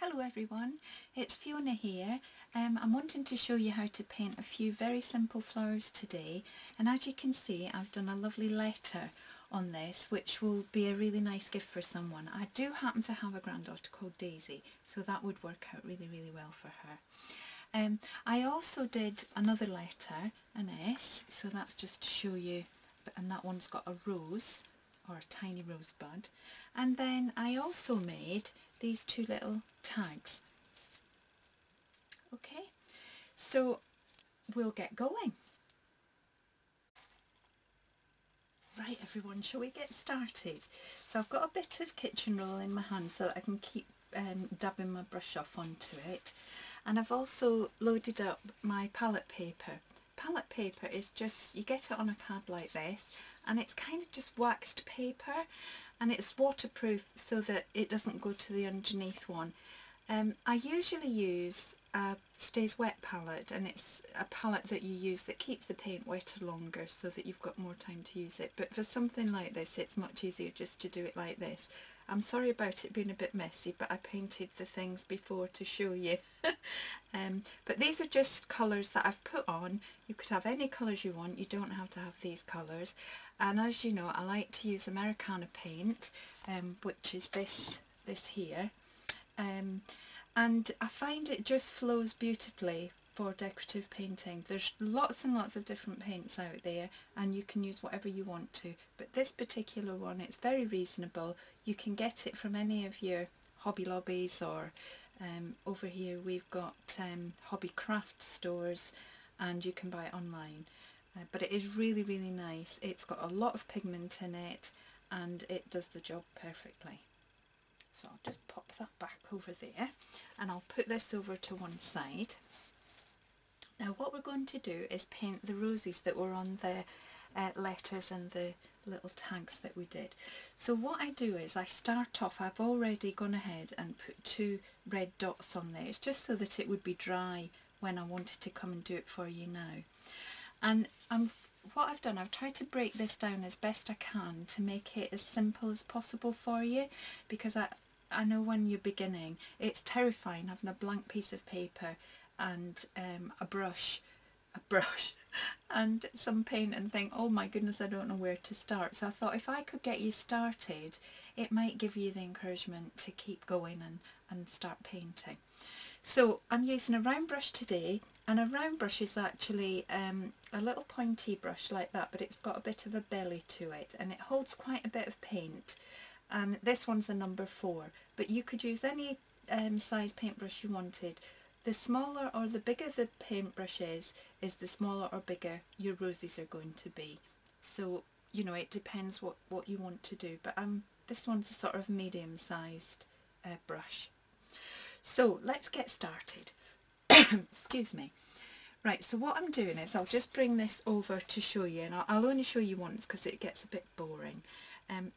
Hello everyone, it's Fiona here. I'm wanting to show you how to paint a few very simple flowers today, and as you can see I've done a lovely letter on this which will be a really nice gift for someone. I do happen to have a granddaughter called Daisy, so that would work out really well for her. I also did another letter, an S, so that's just to show you, and that one's got a rose or a tiny rosebud, and then I also made these two little tags. Okay, so we'll get going. Right everyone, shall we get started? So I've got a bit of kitchen roll in my hand so that I can keep dabbing my brush off onto it, and I've also loaded up my palette paper. Palette paper is just, you get it on a pad like this, and it's kind of just waxed paper, and it's waterproof so that it doesn't go to the underneath one. I usually use a Stays Wet palette, and it's a palette that you use that keeps the paint wetter longer so that you've got more time to use it. But for something like this it's much easier just to do it like this. I'm sorry about it being a bit messy, but I painted the things before to show you. But these are just colours that I've put on. You could have any colours you want, you don't have to have these colours. And as you know, I like to use Americana Paint, which is this here. And I find it just flows beautifully for decorative painting. There's lots and lots of different paints out there, and you can use whatever you want to, but this particular one, it's very reasonable. You can get it from any of your Hobby Lobbies, or over here we've got hobby craft stores, and you can buy it online. But it is really nice. It's got a lot of pigment in it and it does the job perfectly. So I'll just pop that back over there, and I'll put this over to one side. Now what we're going to do is paint the roses that were on the letters and the little tags that we did. So what I do is I start off, I've already gone ahead and put two red dots on there. It's just so that it would be dry when I wanted to come and do it for you now. And what I've done, I've tried to break this down as best I can to make it as simple as possible for you, because I know when you're beginning it's terrifying having a blank piece of paper and a brush and some paint and think, oh my goodness, I don't know where to start. So I thought if I could get you started, it might give you the encouragement to keep going and start painting. So I'm using a round brush today, and a round brush is actually a little pointy brush like that, but it's got a bit of a belly to it and it holds quite a bit of paint. And this one's a number 4, but you could use any size paintbrush you wanted. The smaller or the bigger the paintbrush is the smaller or bigger your roses are going to be. So, you know, it depends what you want to do, but this one's a sort of medium sized brush. So let's get started. Excuse me. Right, so what I'm doing is I'll just bring this over to show you, and I'll only show you once because it gets a bit boring.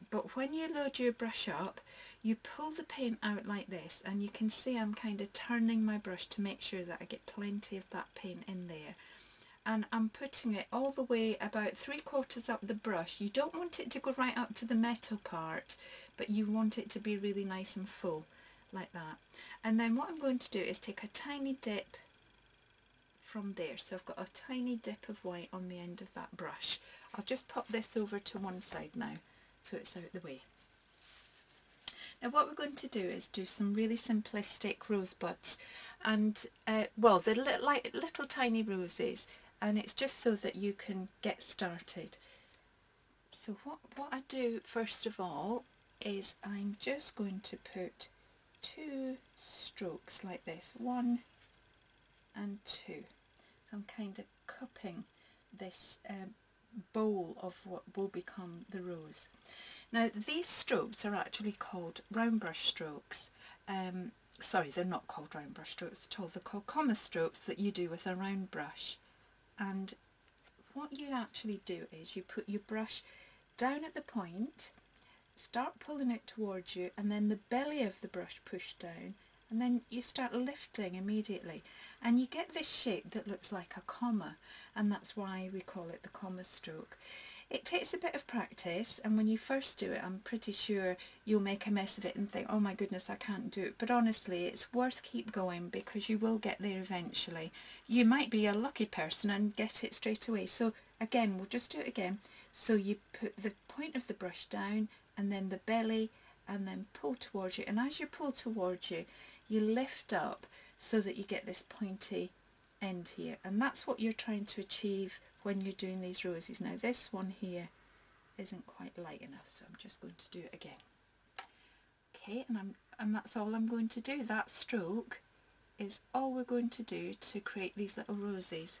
But when you load your brush up, you pull the paint out like this, and you can see I'm kind of turning my brush to make sure that I get plenty of that paint in there. And I'm putting it all the way about 3/4 up the brush. You don't want it to go right up to the metal part, but you want it to be really nice and full, like that. And then what I'm going to do is take a tiny dip from there. So I've got a tiny dip of white on the end of that brush. I'll just pop this over to one side now, so it's out the way. Now what we're going to do is do some really simplistic rosebuds, and well, they're little tiny roses, and it's just so that you can get started. So what I do first of all is I'm just going to put 2 strokes like this, 1 and 2. So I'm kind of cupping this bowl of what will become the rose. Now these strokes are actually called round brush strokes. Sorry, they're not called round brush strokes at all. They're called comma strokes that you do with a round brush. And what you actually do is you put your brush down at the point, start pulling it towards you, and then the belly of the brush push down, and then you start lifting immediately, and you get this shape that looks like a comma, and that's why we call it the comma stroke. It takes a bit of practice, and when you first do it, I'm pretty sure you'll make a mess of it and think, oh my goodness, I can't do it. But honestly, it's worth keep going, because you will get there eventually. You might be a lucky person and get it straight away. So again, we'll just do it again. So you put the point of the brush down, and then the belly, and then pull towards you. And as you pull towards you, you lift up so that you get this pointy end here. And that's what you're trying to achieve when you're doing these roses. Now this one here isn't quite light enough, so I'm just going to do it again. Okay, and that's all I'm going to do. That stroke is all we're going to do to create these little roses.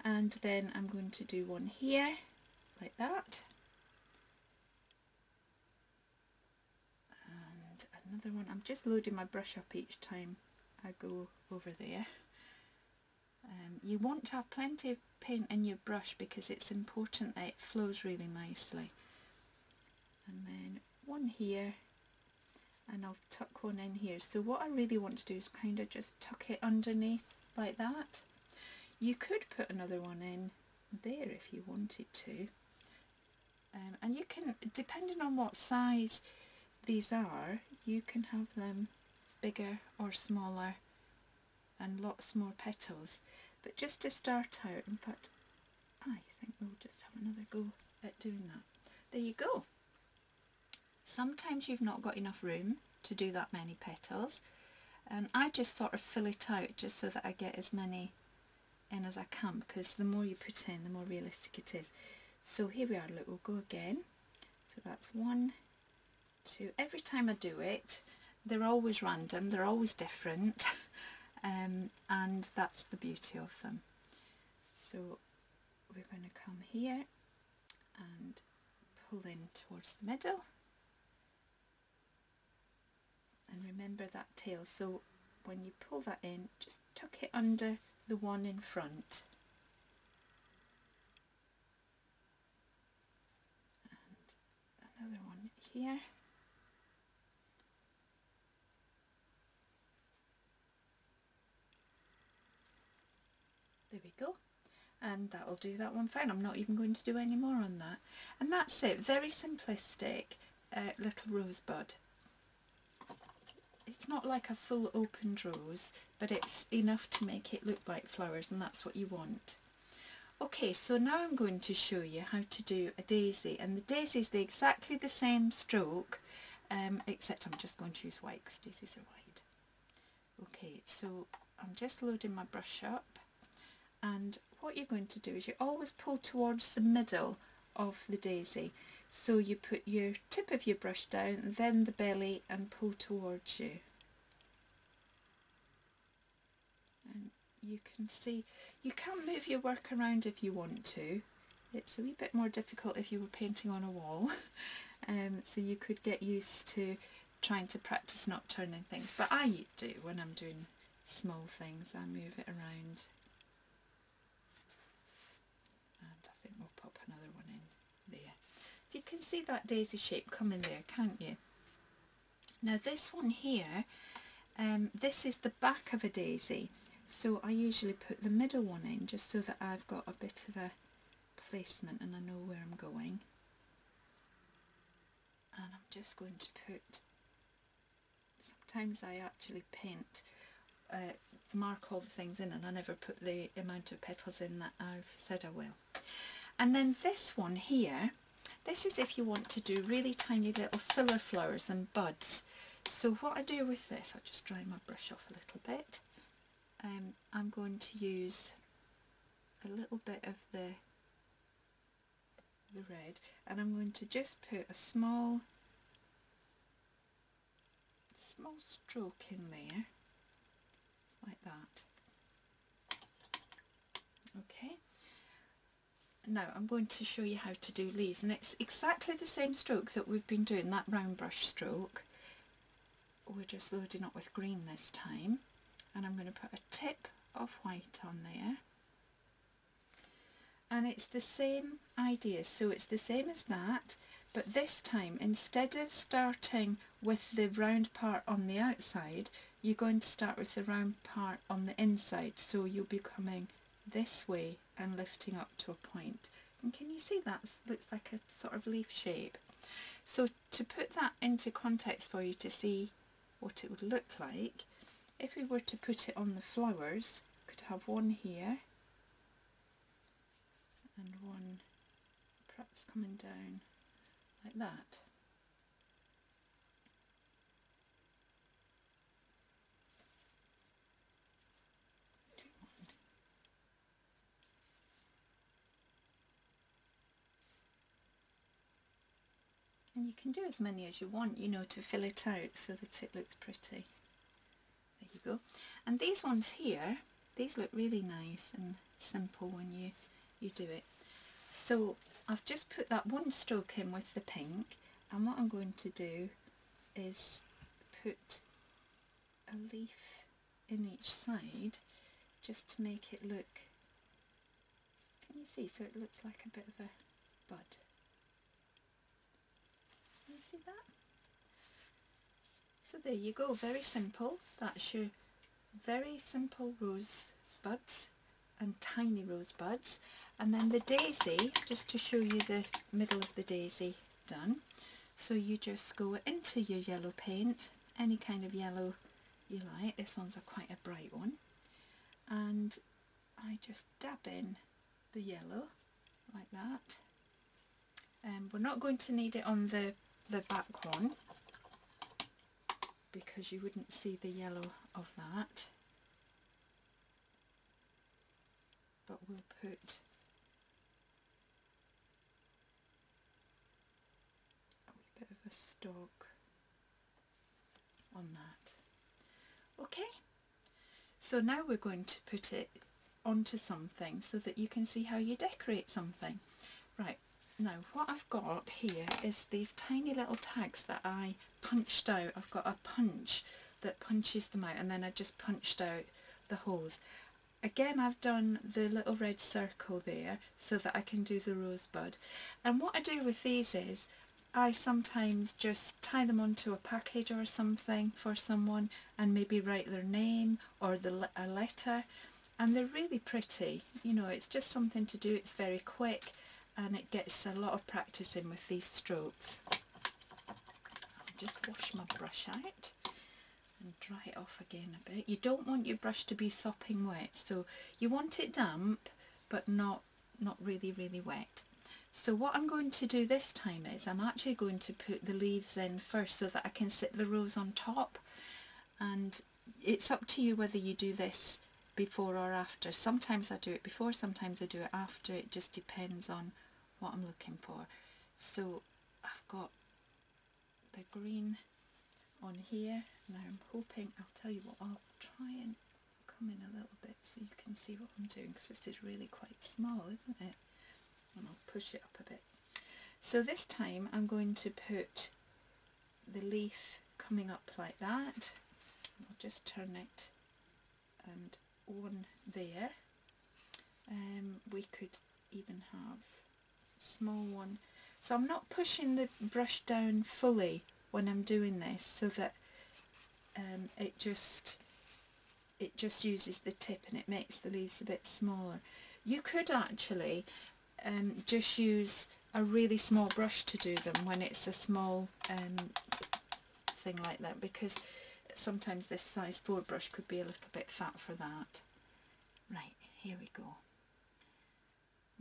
And then I'm going to do one here, like that. And another one. I'm just loading my brush up each time I go over there. You want to have plenty of paint in your brush, because it's important that it flows really nicely. And then one here, and I'll tuck one in here. So what I really want to do is kind of just tuck it underneath like that. You could put another one in there if you wanted to. And you can, depending on what size these are, you can have them bigger or smaller and lots more petals. But just to start out, in fact, I think we'll just have another go at doing that. There you go. Sometimes you've not got enough room to do that many petals, and I just sort of fill it out just so that I get as many in as I can, because the more you put in, the more realistic it is. So here we are, look, we'll go again. So that's 1, 2. Every time I do it, they're always random, they're always different. And that's the beauty of them. So we're going to come here and pull in towards the middle, and remember that tail. So when you pull that in, just tuck it under the one in front, and another one here. There we go, and that will do that one fine. I'm not even going to do any more on that. And that's it, very simplistic little rosebud. It's not like a full opened rose, but it's enough to make it look like flowers, and that's what you want. Okay, so now I'm going to show you how to do a daisy, and the daisy is exactly the same stroke, except I'm just going to use white because daisies are white. Okay, so I'm just loading my brush up. And what you're going to do is you always pull towards the middle of the daisy. So you put your tip of your brush down, then the belly, and pull towards you. And you can see, you can move your work around if you want to. It's a wee bit more difficult if you were painting on a wall. So you could get used to trying to practice not turning things. But I do when I'm doing small things, I move it around. And I think we'll pop another one in there. So you can see that daisy shape coming there, can't you? Now this one here, this is the back of a daisy, so I usually put the middle one in just so that I've got a bit of a placement and I know where I'm going. And I'm just going to put, sometimes I actually paint, mark all the things in, and I never put the amount of petals in that I've said I will. And then this one here, this is if you want to do really tiny little filler flowers and buds. So what I do with this, I'll just dry my brush off a little bit. I'm going to use a little bit of the red, and I'm going to just put a small stroke in there, like that. Okay. Now I'm going to show you how to do leaves, and it's exactly the same stroke that we've been doing, that round brush stroke. We're just loading up with green this time, and I'm going to put a tip of white on there. And it's the same idea, so it's the same as that, but this time instead of starting with the round part on the outside, you're going to start with the round part on the inside, so you'll be coming this way and lifting up to a point. And can you see that looks like a sort of leaf shape? So to put that into context for you to see what it would look like, if we were to put it on the flowers, we could have one here and one perhaps coming down like that. And you can do as many as you want, you know, to fill it out so that it looks pretty. There you go. And these ones here, these look really nice and simple when you do it. So I've just put that one stroke in with the pink, and what I'm going to do is put a leaf in each side just to make it look, can you see, so it looks like a bit of a bud. Can you see that? So there you go, very simple. That's your very simple rosebuds and tiny rosebuds. And then the daisy, just to show you the middle of the daisy done. So you just go into your yellow paint, any kind of yellow you like. This one's quite a bright one. And I just dab in the yellow like that. We're not going to need it on the back one because you wouldn't see the yellow of that. But we'll put a wee bit of a stalk on that. Okay, so now we're going to put it onto something so that you can see how you decorate something. Right, now what I've got here is these tiny little tags that I punched out. I've got a punch that punches them out, and then I just punched out the holes. Again, I've done the little red circle there so that I can do the rosebud. And what I do with these is I sometimes just tie them onto a package or something for someone and maybe write their name or a letter, and they're really pretty. You know, it's just something to do. It's very quick and it gets a lot of practice in with these strokes. I'll just wash my brush out and dry it off again a bit. You don't want your brush to be sopping wet, so you want it damp but not really wet. So what I'm going to do this time is I'm actually going to put the leaves in first so that I can sit the rose on top, and it's up to you whether you do this before or after. Sometimes I do it before, sometimes I do it after. It just depends on what I'm looking for. So I've got the green on here. Now I'm hoping, I'll tell you what, I'll try and come in a little bit so you can see what I'm doing, because this is really quite small, isn't it? And I'll push it up a bit. So this time I'm going to put the leaf coming up like that. I'll just turn it and one there. We could even have a small one. So I'm not pushing the brush down fully when I'm doing this, so that it just uses the tip and it makes the leaves a bit smaller. You could actually just use a really small brush to do them when it's a small thing like that, because sometimes this size 4 brush could be a little bit fat for that. Right, here we go.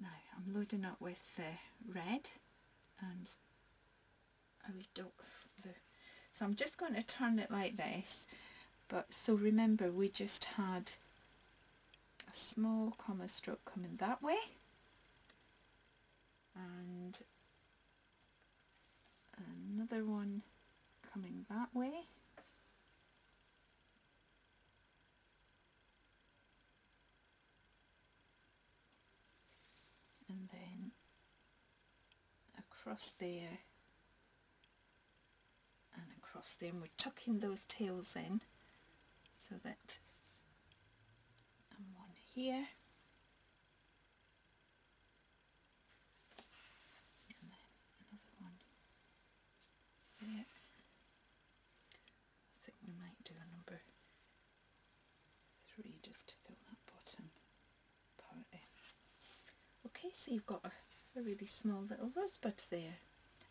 Now I'm loading up with the red and a wee dot of the, so I'm just going to turn it like this. But so remember, we just had a small comma stroke coming that way and another one coming that way, and then across there and across there, and we're tucking those tails in so that, and one here, and then another one there. I think we might do a number 3 just to fill that bottom part in. Okay, so you've got a a really small little rosebud there,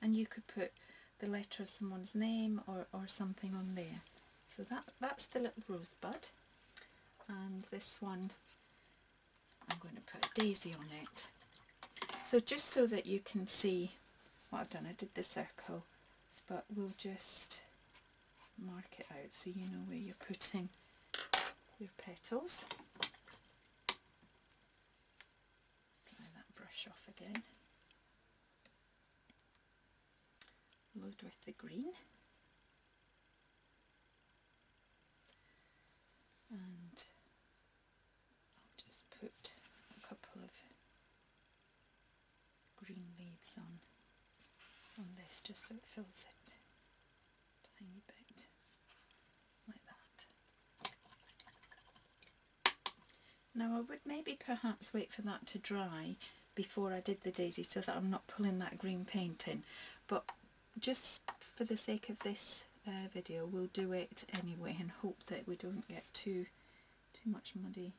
and you could put the letter of someone's name or something on there. So that's the little rosebud, and this one I'm going to put a daisy on it. So just so that you can see what I've done, I did the circle, but we'll just mark it out so you know where you're putting your petals. Dry that brush off again. Load with the green. And I'll just put a couple of green leaves on this just so it fills it a tiny bit like that. Now I would maybe perhaps wait for that to dry before I did the daisy so that I'm not pulling that green paint in, but just for the sake of this video we'll do it anyway and hope that we don't get too much muddy.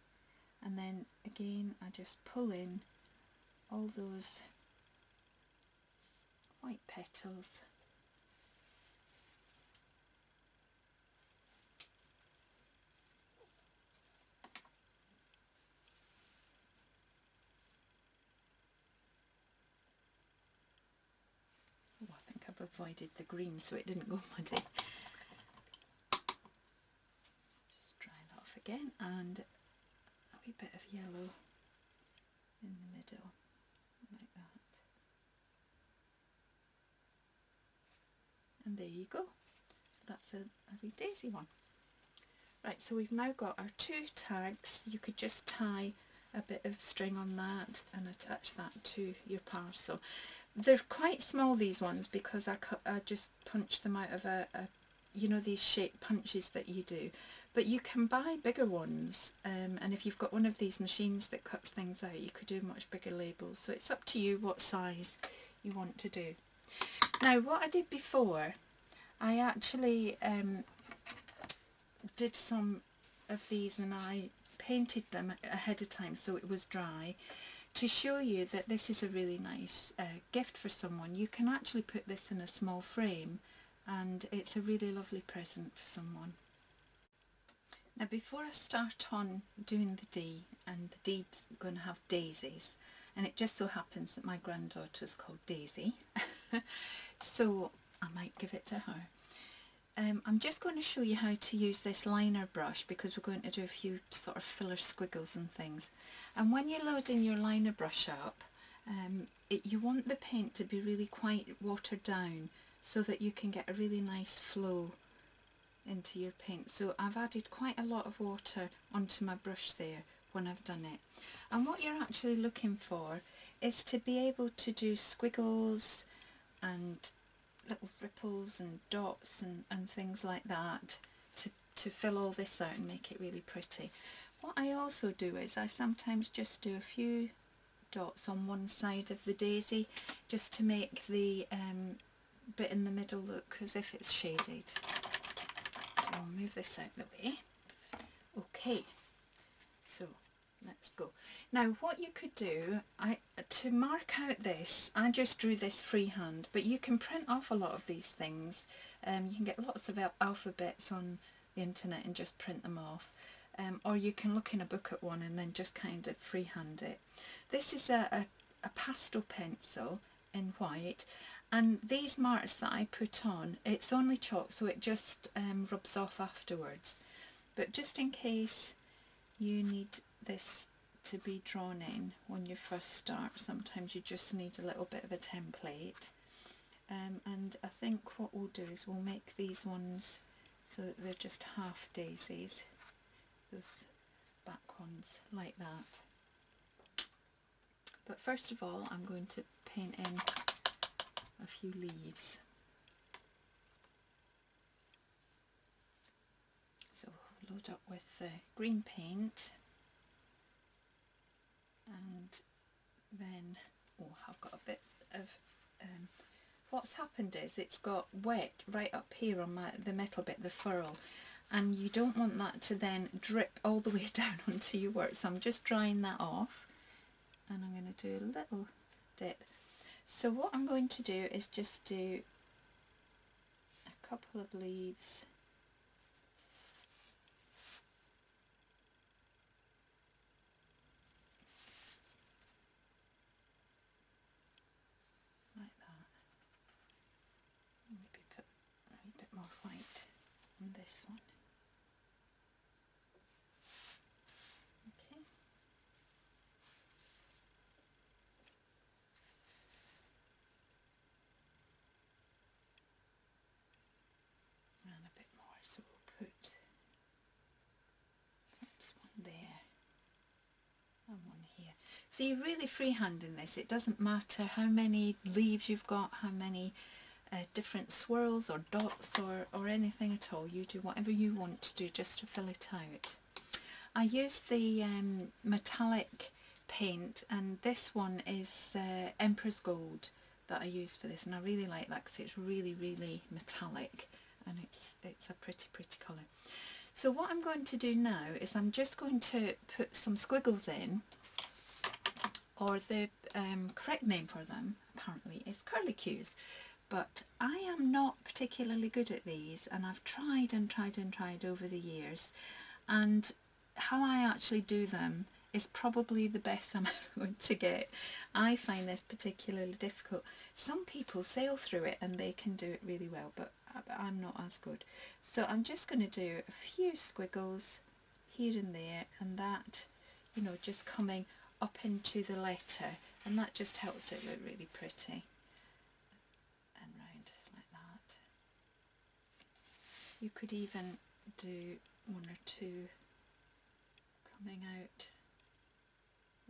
And then again I just pull in all those white petals. Oh, I think I've avoided the green so it didn't go muddy. Just dry that off again, and a wee bit of yellow in the middle, like that. And there you go. So that's a wee daisy one. Right, so we've now got our two tags. You could just tie a bit of string on that and attach that to your parcel. They're quite small, these ones, because I just punched them out of you know, these shape punches that you do. But you can buy bigger ones, and if you've got one of these machines that cuts things out, you could do much bigger labels. So it's up to you what size you want to do. Now, what I did before, I actually did some of these and I painted them ahead of time so it was dry, to show you that this is a really nice gift for someone. You can actually put this in a small frame and it's a really lovely present for someone. Now before I start on doing the D, and the D's going to have daisies, and it just so happens that my granddaughter's called Daisy, so I might give it to her. I'm just going to show you how to use this liner brush because we're going to do a few sort of filler squiggles and things. And when you're loading your liner brush up, you want the paint to be really quite watered down so that you can get a really nice flow into your paint. So I've added quite a lot of water onto my brush there when I've done it. And what you're actually looking for is to be able to do squiggles and little ripples and dots and things like that to fill all this out and make it really pretty. What I also do is I sometimes just do a few dots on one side of the daisy just to make the bit in the middle look as if it's shaded. So I'll move this out of the way. Okay, so let's go. Now what you could do, to mark out this, I just drew this freehand, but you can print off a lot of these things. You can get lots of alphabets on the internet and just print them off. Or you can look in a book at one and then just kind of freehand it. This is a pastel pencil in white, and these marks that I put on, it's only chalk, so it just rubs off afterwards. But just in case you need this to be drawn in when you first start, sometimes you just need a little bit of a template. And I think what we'll do is we'll make these ones so that they're just half daisies, those back ones like that. But first of all I'm going to paint in a few leaves. So we'll load up with green paint, and then I've got a bit of what's happened is it's got wet right up here on the metal bit, the furrow, and you don't want that to then drip all the way down onto your work, so I'm just drying that off, and I'm going to do a little dip. So what I'm going to do is just do a couple of leaves like that. Maybe put a wee bit more white on this one. Okay. And a bit more, so we'll put perhaps one there and one here. So you're really freehanding this. It doesn't matter how many leaves you've got, how many different swirls or dots or anything at all. You do whatever you want to do just to fill it out. I use the metallic paint, and this one is Emperor's Gold that I use for this, and I really like that because it's really, really metallic, and it's a pretty colour. So what I'm going to do now is I'm just going to put some squiggles in, or the correct name for them apparently is curlicues, but I am not particularly good at these, and I've tried and tried and tried over the years, and how I actually do them is probably the best I'm ever going to get. I find this particularly difficult. Some people sail through it and they can do it really well, but I'm not as good. So I'm just going to do a few squiggles here and there, and that, you know, just coming up into the letter, and that just helps it look really pretty and round like that. You could even do one or two coming out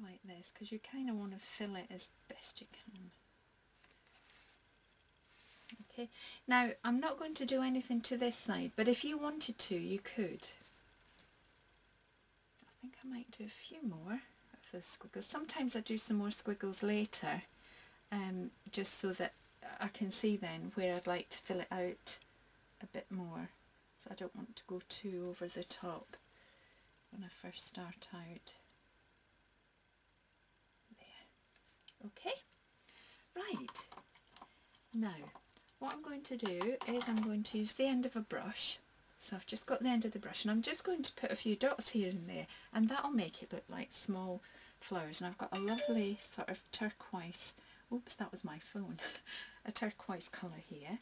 like this, because you kind of want to fill it as best you can. Okay, now I'm not going to do anything to this side, but if you wanted to, you could. I think I might do a few more of those squiggles. Sometimes I do some more squiggles later, just so that I can see then where I'd like to fill it out a bit more. So I don't want to go too over the top when I first start out. There. Okay, right. Now, what I'm going to do is I'm going to use the end of a brush. So I've just got the end of the brush, and I'm just going to put a few dots here and there, and that'll make it look like small flowers. And I've got a lovely sort of turquoise, oops, that was my phone, a turquoise colour here.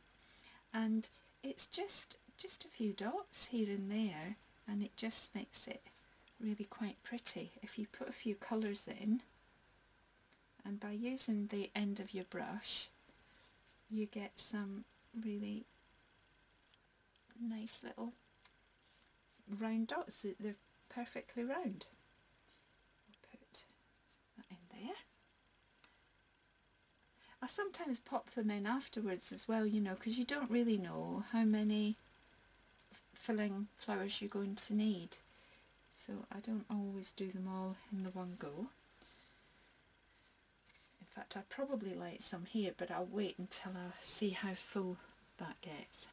And it's just a few dots here and there, and it just makes it really quite pretty if you put a few colours in. And by using the end of your brush, you get some really nice little round dots. They're perfectly round. I'll put that in there. I sometimes pop them in afterwards as well, you know, because you don't really know how many filling flowers you're going to need. So I don't always do them all in the one go. In fact, I probably like some here, but I'll wait until I see how full that gets.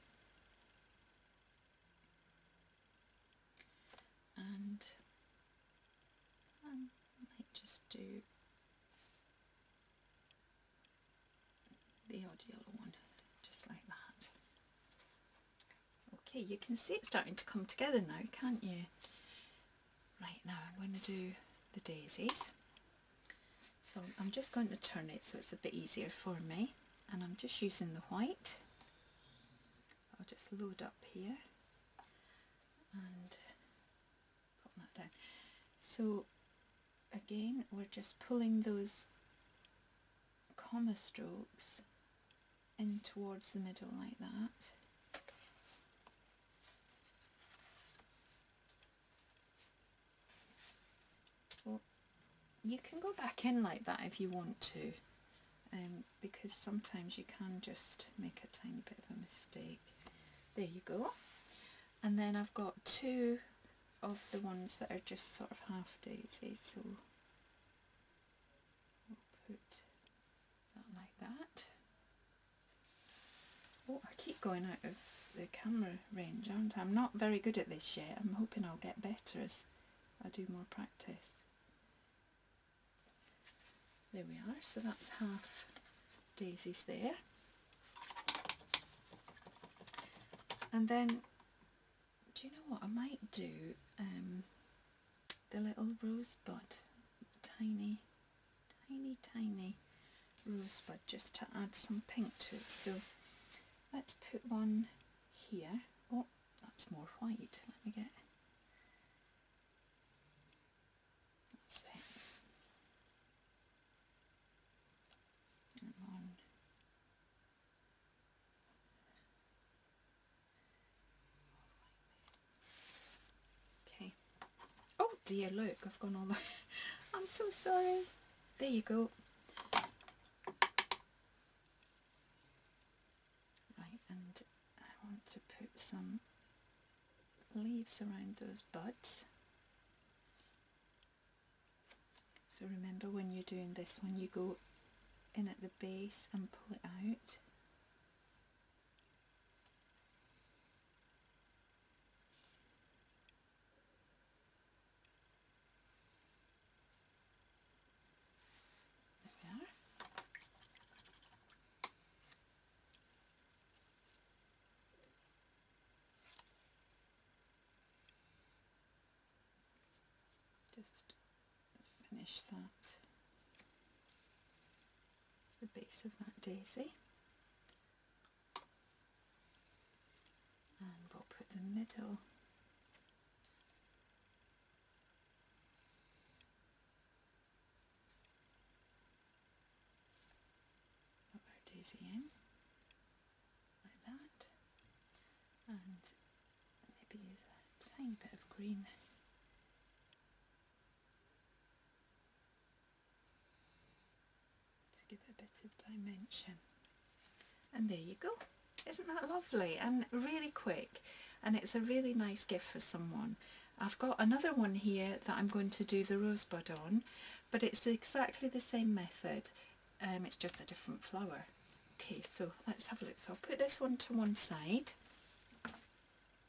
And I might just do the odd yellow one, just like that. Okay, you can see it starting to come together now, can't you? Right, now I'm going to do the daisies. So I'm just going to turn it so it's a bit easier for me, and I'm just using the white. I'll just load up here and put that down. So again, we're just pulling those comma strokes in towards the middle like that. Well, you can go back in like that if you want to, because sometimes you can just make a tiny bit of a mistake. There you go. And then I've got two of the ones that are just sort of half daisies, so we'll put that like that. Oh, I keep going out of the camera range, aren't I? I'm not very good at this yet. I'm hoping I'll get better as I do more practice. There we are, so that's half daisies there. And then, do you know what I might do? The little rosebud, tiny rosebud, just to add some pink to it. So let's put one here. Oh, that's more white. Let me get, that's it. And one. Okay. Oh dear, look, I've gone all the I'm so sorry. There you go. Right, and I want to put some leaves around those buds. So remember, when you're doing this one, you go in at the base and pull it out. There we are. Just finish that, the base of that daisy, and we'll put the middle of our daisy in, like that, and maybe use a tiny bit of green. Give it a bit of dimension, and there you go. Isn't that lovely and really quick, and it's a really nice gift for someone. I've got another one here that I'm going to do the rosebud on, but it's exactly the same method, it's just a different flower. Okay, so let's have a look. So I'll put this one to one side,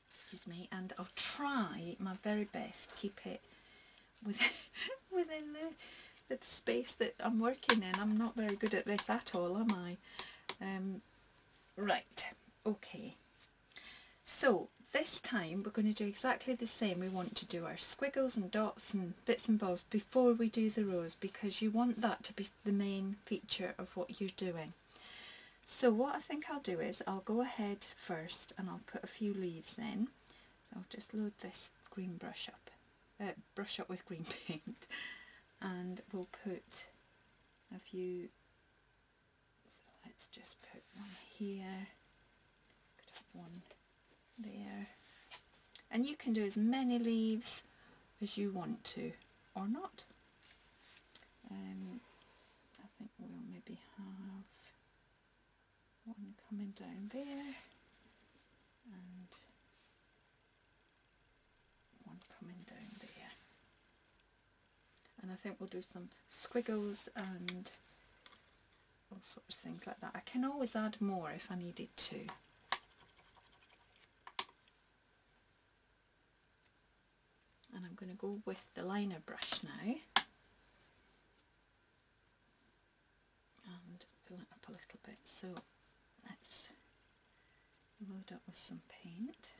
excuse me, and I'll try my very best to keep it within the space that I'm working in. I'm not very good at this at all, am I? Right, okay. So this time we're going to do exactly the same. We want to do our squiggles and dots and bits and bobs before we do the rose, because you want that to be the main feature of what you're doing. So what I think I'll do is I'll go ahead first and I'll put a few leaves in. So I'll just load this green brush up with green paint. And we'll put a few, so let's just put one here, could have one there, and you can do as many leaves as you want to, or not. I think we'll maybe have one coming down there, and one coming down there. And I think we'll do some squiggles and all sorts of things like that. I can always add more if I needed to. And I'm going to go with the liner brush now and fill it up a little bit. So let's load up with some paint.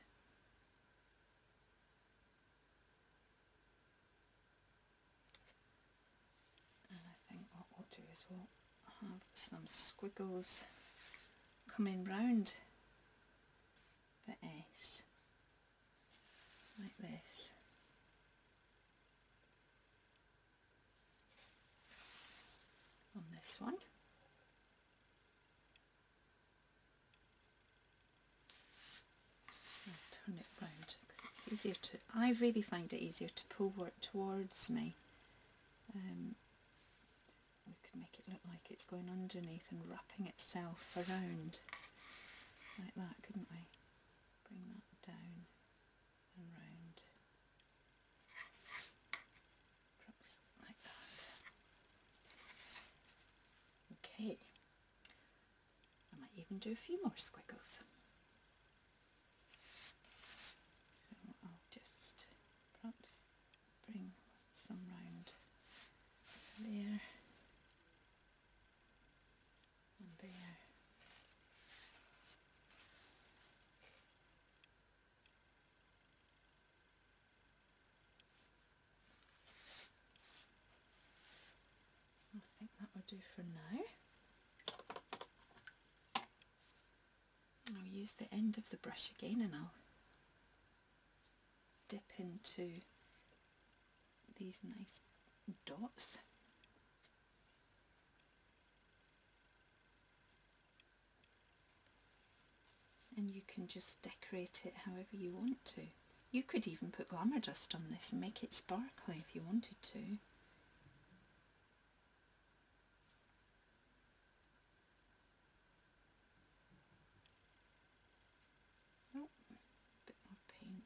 Is we'll have some squiggles coming round the S, like this. On this one. I'll turn it round because it's easier to, I really find it easier to pull work towards me. We could make it look like it's going underneath and wrapping itself around like that, couldn't we? Bring that down and round, perhaps like that. Okay, I might even do a few more squiggles. So I'll just perhaps bring some round there. do for now. I'll use the end of the brush again and I'll dip into these nice dots. And you can just decorate it however you want to. You could even put glamour dust on this and make it sparkly if you wanted to. Oh, a bit more paint.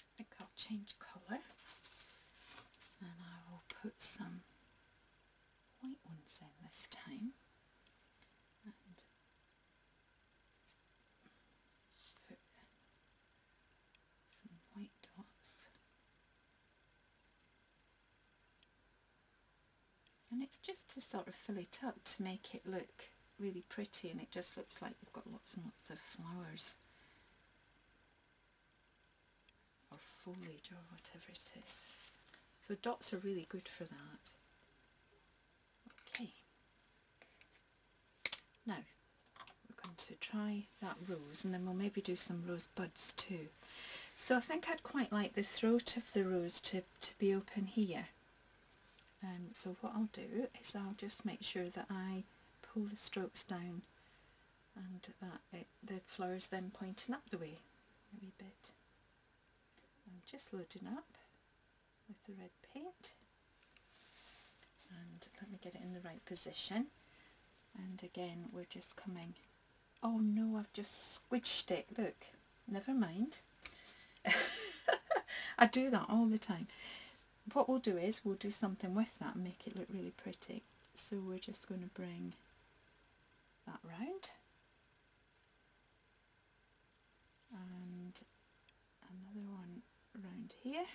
I think I'll change colour and I will put some white ones in this time and put some white dots, and it's just to sort of fill it up to make it look really pretty, and it just looks like you've got lots and lots of flowers or foliage or whatever it is. So dots are really good for that. Okay, now we're going to try that rose and then we'll maybe do some rosebuds too. So I think I'd quite like the throat of the rose to be open here. So what I'll do is I'll just make sure that I pull the strokes down and that the flower's then pointing up the way a wee bit. I'm just loading up with the red paint, and let me get it in the right position. And again we're just coming, oh no, I've just squidged it, look, never mind. I do that all the time. What we'll do is we'll do something with that and make it look really pretty. So we're just going to bring that round and another one round here.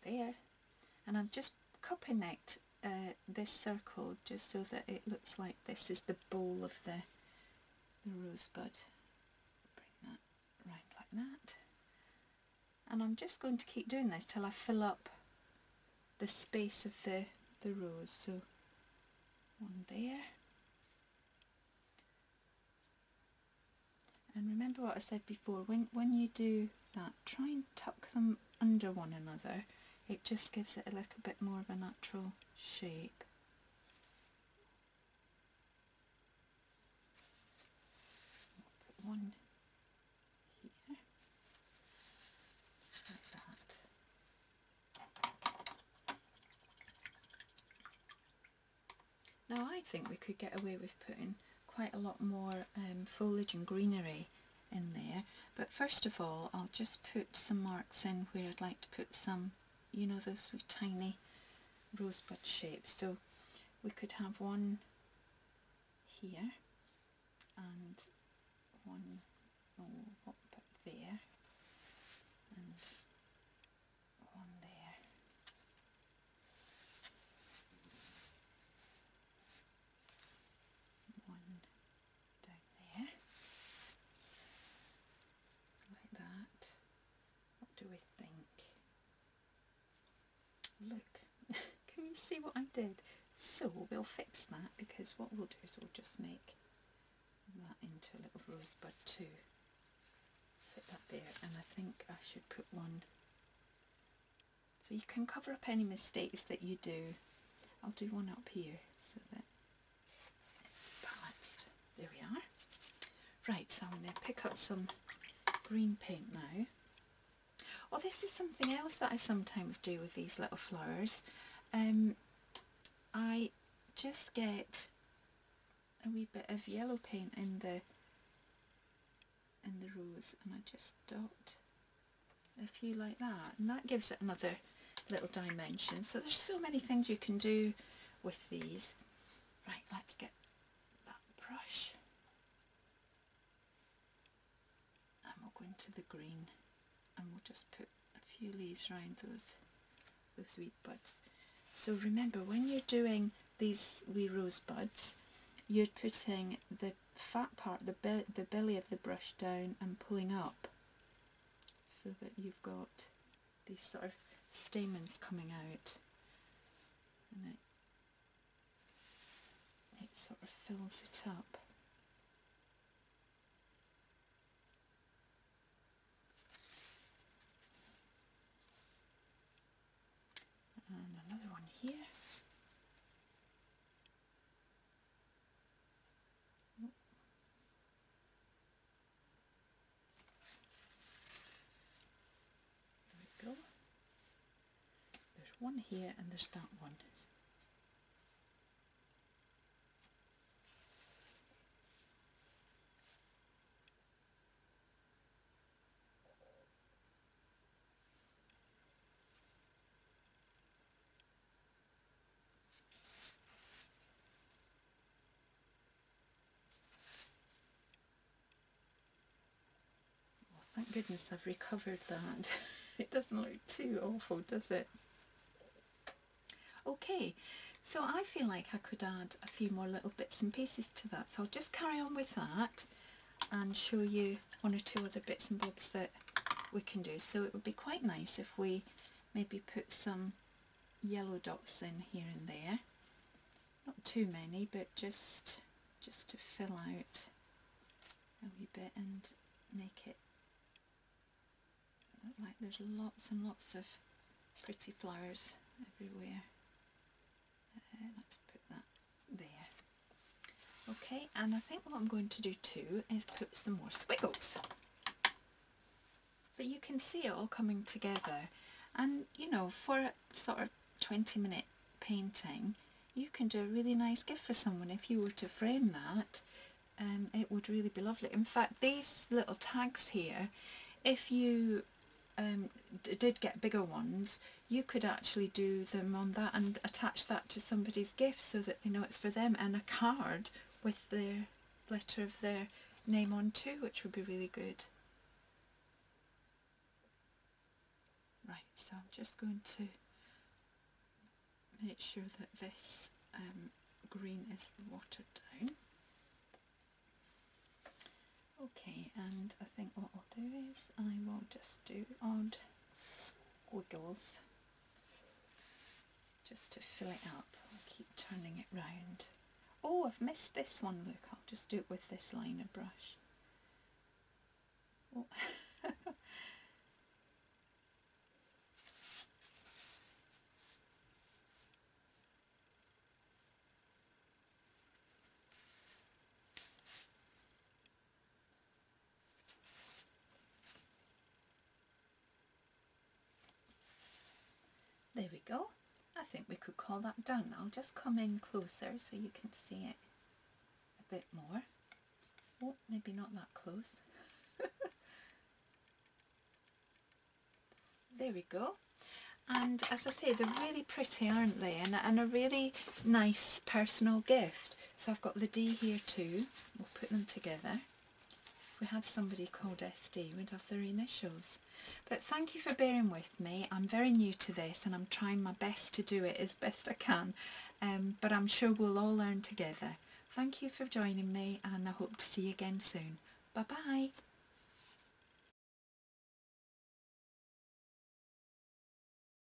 There, and I've just copy necked this circle just so that it looks like this is the bowl of the rosebud. Bring that round like that, and I'm just going to keep doing this till I fill up the space of the rose. So one there, and remember what I said before, when you do that, try and tuck them under one another. It just gives it a little bit more of a natural shape. I'll put one here, like that. Now I think we could get away with putting quite a lot more foliage and greenery in there, but first of all I'll just put some marks in where I'd like to put some, you know, those tiny rosebud shapes. So we could have one here and one up there and one there. One down there, like that. What do we think? Look, can you see what I did? So we'll fix that, because what we'll do is we'll just make that into a little rosebud too. Sit that there, and I think I should put one, so you can cover up any mistakes that you do. I'll do one up here so that it's balanced. There we are. Right, so I'm going to pick up some green paint now. Oh, this is something else that I sometimes do with these little flowers. I just get a wee bit of yellow paint in the rose, and I just dot a few like that, and that gives it another little dimension. So there's so many things you can do with these. Right, let's get that brush and we'll go into the green and we'll just put a few leaves around those wee buds. So remember, when you're doing these wee rosebuds, you're putting the fat part, the belly of the brush down and pulling up, so that you've got these sort of stamens coming out, and it sort of fills it up. And another one here. There we go. There's one here and there's that one. Thank goodness I've recovered that. It doesn't look too awful, does it? Okay, so I feel like I could add a few more little bits and pieces to that, so I'll just carry on with that and show you one or two other bits and bobs that we can do. So it would be quite nice if we maybe put some yellow dots in here and there. Not too many, but just to fill out a wee bit and make it look like there's lots and lots of pretty flowers everywhere. Let's put that there. Okay, and I think what I'm going to do too is put some more squiggles. But you can see it all coming together, and you know, for a sort of 20-minute painting, you can do a really nice gift for someone. If you were to frame that, it would really be lovely. In fact, these little tags here, if you did get bigger ones, you could actually do them on that and attach that to somebody's gift so that they know it's for them, and a card with their letter of their name on too, which would be really good. Right, so I'm just going to make sure that this green is watered down. Okay, and I think what I'll do is I will just do odd squiggles just to fill it up. I'll keep turning it round. Oh, I've missed this one, look, I'll just do it with this liner brush. Oh. There we go. I think we could call that done. I'll just come in closer so you can see it a bit more. Oh, maybe not that close. There we go. And as I say, they're really pretty, aren't they? And a really nice personal gift. So I've got the D here too. We'll put them together. If we had somebody called SD, we'd have their initials. But thank you for bearing with me. I'm very new to this and I'm trying my best to do it as best I can. But I'm sure we'll all learn together. Thank you for joining me, and I hope to see you again soon. Bye bye.